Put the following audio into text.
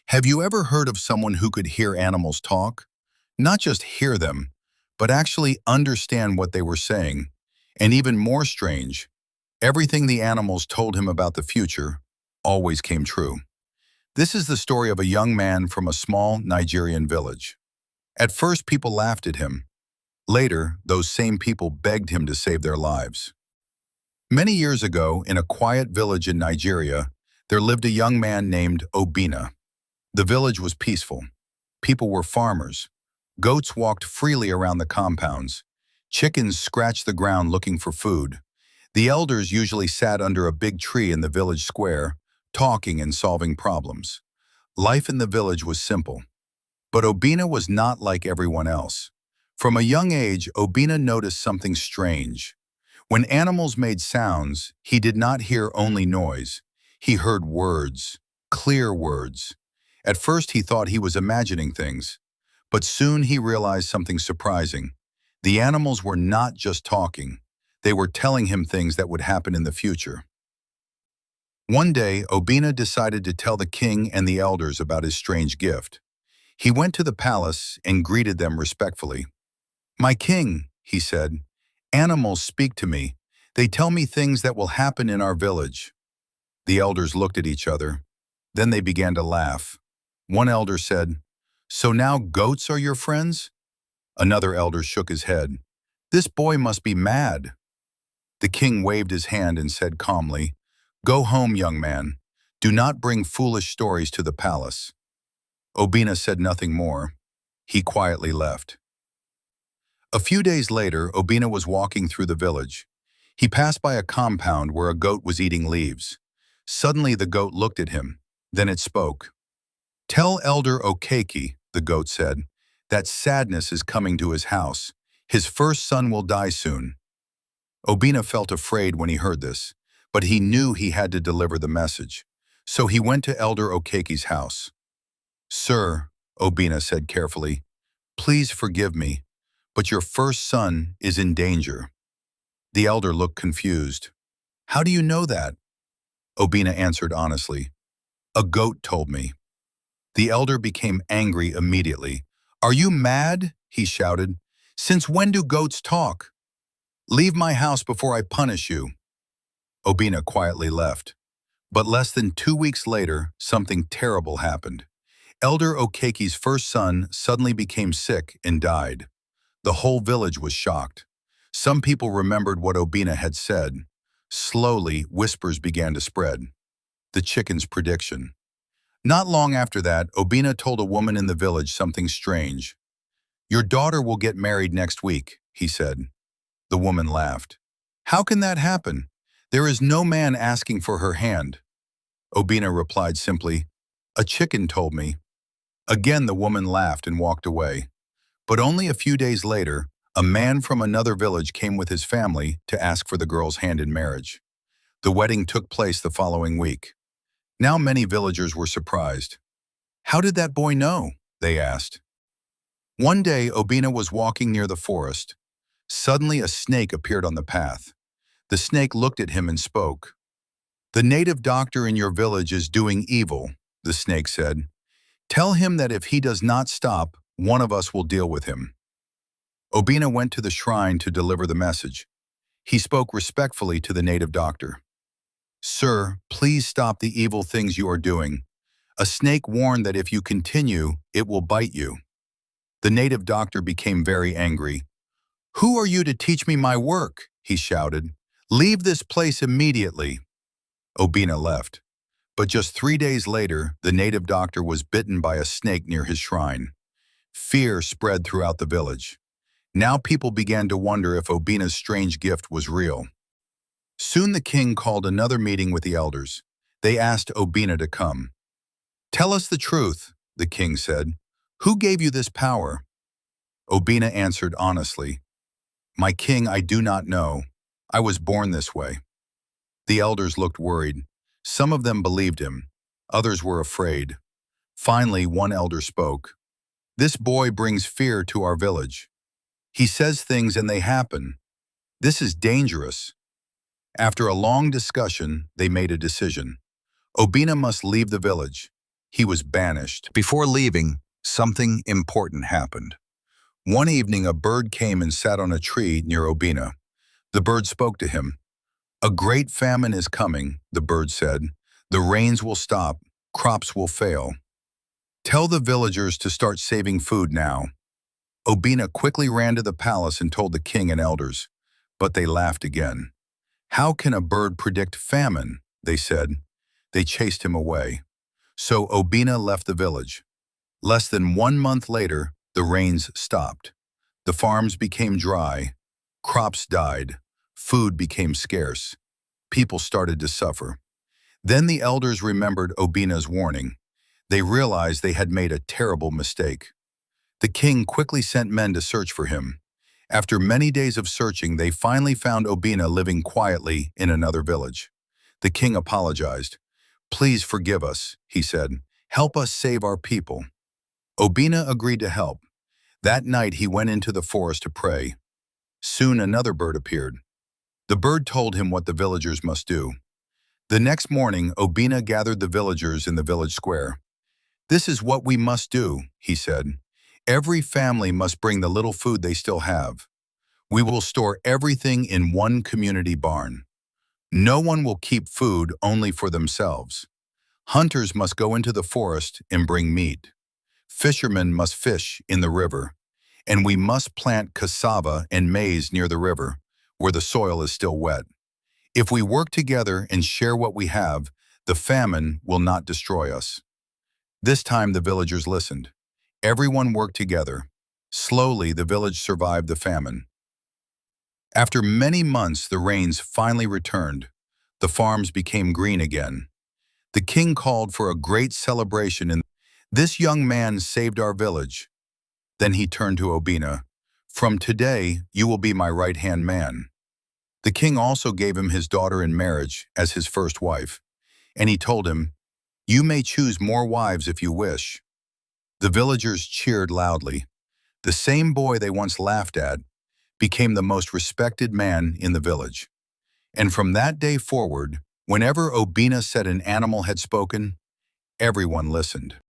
Have you ever heard of someone who could hear animals talk? Not just hear them, but actually understand what they were saying. And even more strange, everything the animals told him about the future always came true. This is the story of a young man from a small Nigerian village. At first, people laughed at him. Later, those same people begged him to save their lives. Many years ago, in a quiet village in Nigeria, there lived a young man named Obina. The village was peaceful. People were farmers. Goats walked freely around the compounds. Chickens scratched the ground looking for food. The elders usually sat under a big tree in the village square, talking and solving problems. Life in the village was simple. But Obina was not like everyone else. From a young age, Obina noticed something strange. When animals made sounds, he did not hear only noise. He heard words, clear words. At first he thought he was imagining things, but soon he realized something surprising. The animals were not just talking. They were telling him things that would happen in the future. One day, Obina decided to tell the king and the elders about his strange gift. He went to the palace and greeted them respectfully. "My king," he said, "animals speak to me. They tell me things that will happen in our village." The elders looked at each other. Then they began to laugh. One elder said, "So now goats are your friends?" Another elder shook his head. "This boy must be mad." The king waved his hand and said calmly, "Go home, young man. Do not bring foolish stories to the palace." Obina said nothing more. He quietly left. A few days later, Obina was walking through the village. He passed by a compound where a goat was eating leaves. Suddenly the goat looked at him. Then it spoke. "Tell Elder Okeke," the goat said, "that sadness is coming to his house. His first son will die soon." Obina felt afraid when he heard this, but he knew he had to deliver the message. So he went to Elder Okeke's house. "Sir," Obina said carefully, "please forgive me, but your first son is in danger." The elder looked confused. "How do you know that?" Obina answered honestly. "A goat told me." The elder became angry immediately. "Are you mad?" he shouted. "Since when do goats talk? Leave my house before I punish you." Obina quietly left. But less than 2 weeks later, something terrible happened. Elder Okeke's first son suddenly became sick and died. The whole village was shocked. Some people remembered what Obina had said. Slowly, whispers began to spread. The chicken's prediction. Not long after that, Obina told a woman in the village something strange. "Your daughter will get married next week," he said. The woman laughed. "How can that happen? There is no man asking for her hand." Obina replied simply, "A chicken told me." Again the woman laughed and walked away. But only a few days later, a man from another village came with his family to ask for the girl's hand in marriage. The wedding took place the following week. Now many villagers were surprised. "How did that boy know?" they asked. One day, Obina was walking near the forest. Suddenly, a snake appeared on the path. The snake looked at him and spoke. "The native doctor in your village is doing evil," the snake said. "Tell him that if he does not stop, one of us will deal with him." Obina went to the shrine to deliver the message. He spoke respectfully to the native doctor. "Sir, please stop the evil things you are doing. A snake warned that if you continue, it will bite you." The native doctor became very angry. "Who are you to teach me my work?" he shouted. "Leave this place immediately." Obina left. But just 3 days later, the native doctor was bitten by a snake near his shrine. Fear spread throughout the village. Now people began to wonder if Obina's strange gift was real. Soon the king called another meeting with the elders. They asked Obina to come. "Tell us the truth," the king said. "Who gave you this power?" Obina answered honestly, "My king, I do not know. I was born this way." The elders looked worried. Some of them believed him. Others were afraid. Finally, one elder spoke. "This boy brings fear to our village. He says things and they happen. This is dangerous." After a long discussion, they made a decision. Obina must leave the village. He was banished. Before leaving, something important happened. One evening, a bird came and sat on a tree near Obina. The bird spoke to him. "A great famine is coming," the bird said. "The rains will stop, crops will fail. Tell the villagers to start saving food now." Obina quickly ran to the palace and told the king and elders, but they laughed again. "How can a bird predict famine?" they said. They chased him away. So Obina left the village. Less than 1 month later, the rains stopped. The farms became dry, crops died, food became scarce. People started to suffer. Then the elders remembered Obina's warning. They realized they had made a terrible mistake. The king quickly sent men to search for him. After many days of searching, they finally found Obina living quietly in another village. The king apologized. "Please forgive us," he said. "Help us save our people." Obina agreed to help. That night he went into the forest to pray. Soon another bird appeared. The bird told him what the villagers must do. The next morning, Obina gathered the villagers in the village square. "This is what we must do," he said. "Every family must bring the little food they still have. We will store everything in one community barn. No one will keep food only for themselves. Hunters must go into the forest and bring meat. Fishermen must fish in the river. And we must plant cassava and maize near the river, where the soil is still wet. If we work together and share what we have, the famine will not destroy us." This time the villagers listened. Everyone worked together. Slowly, the village survived the famine. After many months, the rains finally returned. The farms became green again. The king called for a great celebration, and "This young man saved our village." Then he turned to Obina. "From today, you will be my right-hand man." The king also gave him his daughter in marriage as his first wife, and he told him, "You may choose more wives if you wish." The villagers cheered loudly. The same boy they once laughed at became the most respected man in the village. And from that day forward, whenever Obina said an animal had spoken, everyone listened.